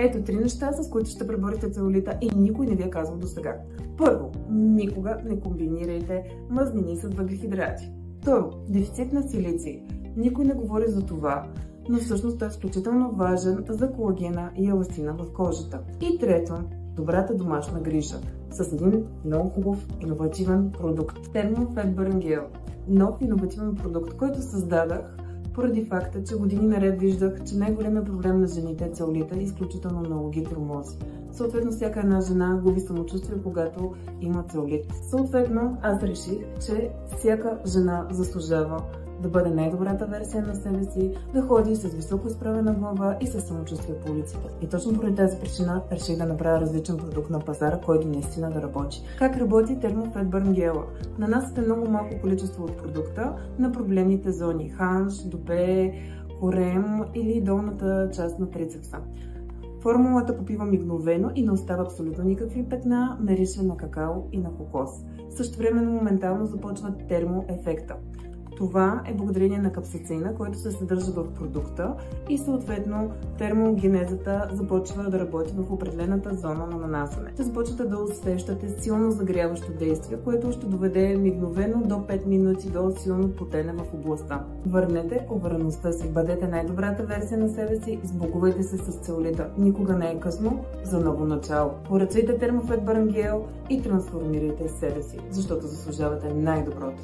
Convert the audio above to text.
Ето 3 неща, с които ще преборите целулита и никой не ви е казал досега. Първо, никога не комбинирайте мазнини с въглехидрати. Второ, дефицит на силиций. Никой не говори за това, но всъщност той е изключително важен за колагена и еластина в кожата. И трето, добрата домашна грижа с един много хубав иновативен продукт. Thermofat Burn Gel. Нов иновативен продукт, който създадах поради факта, че години наред виждах, че най-големият проблем на жените е целулита и изключително много ги тормози. Съответно, всяка една жена губи самочувствие, когато има целулит. Съответно, аз реших, че всяка жена заслужава да бъде най-добрата версия на себе си, да ходи с високо изправена глава и със самочувствие по улиците. И точно поради тази причина реших да направя различен продукт на пазара, който наистина да работи. Как работи Thermofat Burn Gel? Нанасяте много малко количество от продукта на проблемните зони – ханш, допе, корем или долната част на трицепса. Формулата попива мигновено и не остава абсолютно никакви петна, мирише на какао и на кокос. Същевременно моментално започва термоефекта. Това е благодарение на капсацина, който се съдържа в продукта и съответно термогенезата започва да работи в определената зона на нанасяне. Ще започвате да усещате силно загряващо действие, което ще доведе мигновено до 5 минути до силно потене в областта. Върнете увереността си, бъдете най-добрата версия на себе си, сбогувайте се с целулита. Никога не е късно за ново начало. Поръчайте Thermofat Burn Gel и трансформирайте себе си, защото заслужавате най-доброто.